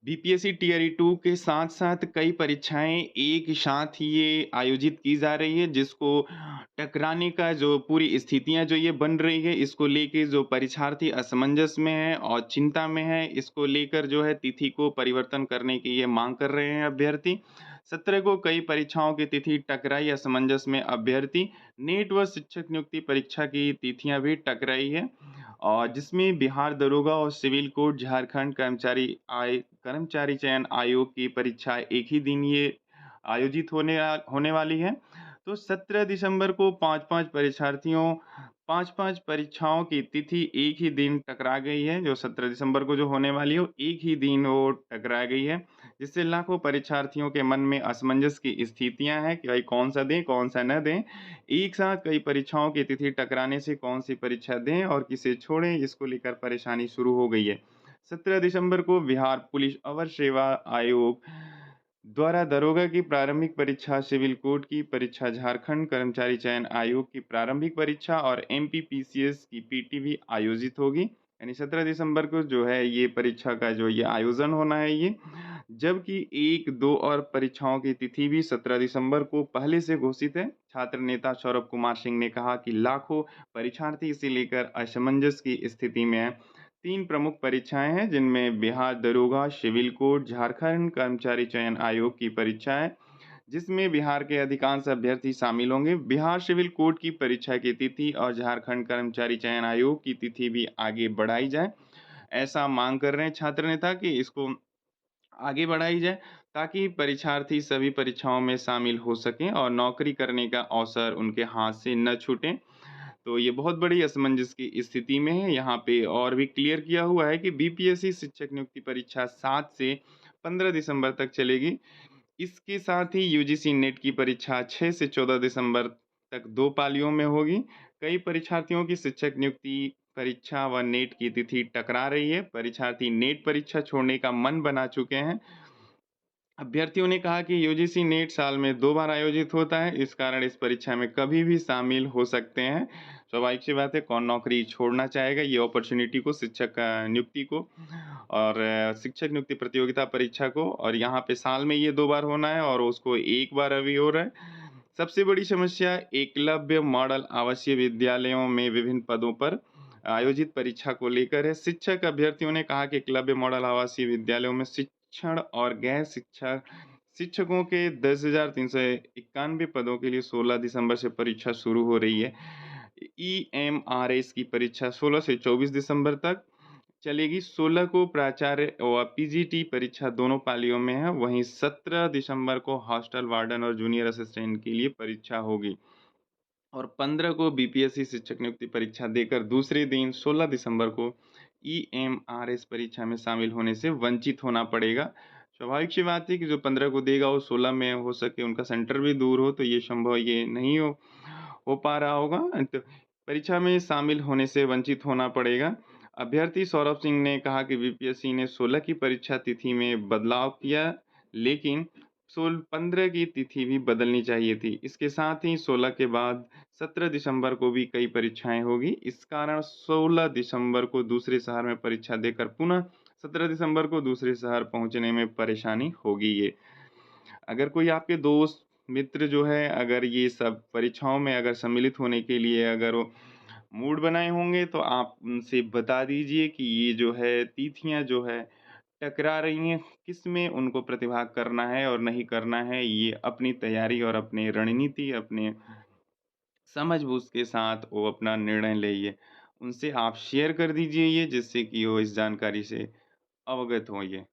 BPSC tier 2 के साथ-साथ कई परीक्षाएँ एक साथ ये आयोजित की जा रही है, जिसको टकराने का जो पूरी स्थितियाँ जो ये बन रही है, इसको लेके जो परीक्षार्थी असमंजस में है और चिंता में है, इसको लेकर जो है तिथि को परिवर्तन करने की ये माँग कर रहे हैं अभ्यर्थी। 17 को कई परीक्षाओं की तिथि टकराई असमंजस में अभ्यर्थी। नीट व शिक्षक नियुक्ति परीक्षा की तिथियाँ भी टकराई है। और जिसमें बिहार दरोगा और सिविल कोर्ट झारखंड कर्मचारी चयन आयोग की परीक्षा एक ही दिन ये आयोजित होने वाली है। तो 17 दिसंबर को 5-5 परीक्षार्थियों 5-5 परीक्षाओं की तिथि एक ही दिन टकरा गई है, जो 17 दिसंबर को जो होने वाली है, वो एक ही दिन वो टकरा गई है, जिससे लाखों परीक्षार्थियों के मन में असमंजस की स्थितियाँ हैं कि भाई कौन-सा दें, कौन-सा न दें। एक साथ कई परीक्षाओं की तिथि टकराने से कौन-सी परीक्षा दें और किसे छोड़ें, इसको लेकर परेशानी शुरू हो गई है। 17 दिसंबर को बिहार पुलिस अवर सेवा आयोग द्वारा दरोगा की प्रारंभिक परीक्षा, सिविल कोर्ट की परीक्षा, झारखंड कर्मचारी चयन आयोग की प्रारंभिक परीक्षा और एमपीपीसीएस की पीटी भी आयोजित होगी। यानी 17 दिसंबर को जो है ये परीक्षा का जो ये आयोजन होना है ये। जबकि 1, 2 और परीक्षाओं की तिथि भी 17 दिसंबर को पहले से घोषित है। छात्र नेता सौरभ कुमार सिंह ने कहा कि लाखों परीक्षार्थी इसे लेकर असमंजस की स्थिति में हैं। 3 प्रमुख परीक्षाएँ हैं जिनमें बिहार दरोगा, सिविल कोर्ट, झारखंड कर्मचारी चयन आयोग की परीक्षा है, जिसमें बिहार के अधिकांश अभ्यर्थी शामिल होंगे। बिहार सिविल कोर्ट की परीक्षा की तिथि और झारखंड कर्मचारी चयन आयोग की तिथि भी आगे बढ़ाई जाए। ऐसा मांग कर रहे हैं छात्र नेता कि इसको आगे बढ़ाई जाए ताकि परीक्षार्थी सभी परीक्षाओं में शामिल हो सकें और नौकरी करने का अवसर उनके हाथ से न छूटे। तो ये बहुत बड़ी असमंजस की स्थिति में है। यहाँ पे और भी क्लियर किया हुआ है कि बीपीएससी शिक्षक नियुक्ति परीक्षा 7 से 15 दिसंबर तक चलेगी। इसके साथ ही यूजीसी नेट की परीक्षा 6 से 14 दिसंबर तक 2 पालियों में होगी। कई परीक्षार्थियों की शिक्षक नियुक्ति परीक्षा व नेट की तिथि टकरा रही है। परीक्षार्थी नेट परीक्षा छोड़ने का मन बना चुके हैं। अभ्यर्थियों ने कहा कि यूजीसी नेट साल में 2 बार आयोजित होता है, इस कारण इस परीक्षा में कभी भी शामिल हो सकते हैं। स्वाभाविक सी बात है, कौन नौकरी छोड़ना चाहेगा ये अपॉर्च्युनिटी को, शिक्षक नियुक्ति को और शिक्षक नियुक्ति प्रतियोगिता परीक्षा को, और यहाँ पे साल में ये 2 बार होना है और उसको 1 बार अभी हो रहा है। सबसे बड़ी समस्या एकलव्य मॉडल आवासीय विद्यालयों में विभिन्न पदों पर आयोजित परीक्षा को लेकर है। शिक्षक अभ्यर्थियों ने कहा कि एकलव्य मॉडल आवासीय विद्यालयों में शिक्षण और गैर शिक्षा शिक्षकों के 10,391 पदों के लिए 16 दिसंबर से परीक्षा शुरू हो रही है। ईएमआरएस की परीक्षा 16 से 24 दिसंबर तक चलेगी। 16 को प्राचार्य और पीजीटी परीक्षा दोनों पालियों में है। वहीं 17 दिसंबर को हॉस्टल वार्डन और जूनियर असिस्टेंट के लिए परीक्षा होगी और 15 को बीपीएससी शिक्षक नियुक्ति परीक्षा देकर दूसरे दिन 16 दिसंबर को ईएमआरएस परीक्षा में शामिल होने से वंचित होना पड़ेगा। स्वाभाविक सी बात है कि जो 15 को देगा वो 16 में हो सके, उनका सेंटर भी दूर हो, तो ये संभव ये नहीं हो पा रहा होगा। तो परीक्षा में शामिल होने से वंचित होना पड़ेगा। अभ्यर्थी सौरभ सिंह ने कहा कि बीपीएससी ने 16 की परीक्षा तिथि में बदलाव किया, लेकिन 15 की तिथि भी बदलनी चाहिए थी। इसके साथ ही 16 के बाद 17 दिसंबर को भी कई परीक्षाएँ होगी। इस कारण 16 दिसंबर को दूसरे शहर में परीक्षा देकर पुनः 17 दिसंबर को दूसरे शहर पहुँचने में परेशानी होगी ये। अगर कोई आपके दोस्त, मित्र जो है, अगर ये सब परीक्षाओं में अगर सम्मिलित होने के लिए अगर वो मूड बनाए होंगे, तो आप उनसे बता दीजिए कि ये जो है तिथियाँ जो है टकरा रही हैं, किसमें उनको प्रतिभाग करना है और नहीं करना है, ये अपनी तैयारी और अपनी रणनीति, अपने समझ-बूझ के साथ वो अपना निर्णय ले ये। उनसे आप शेयर कर दीजिए ये, जिससे कि वो इस जानकारी से अवगत हों ये।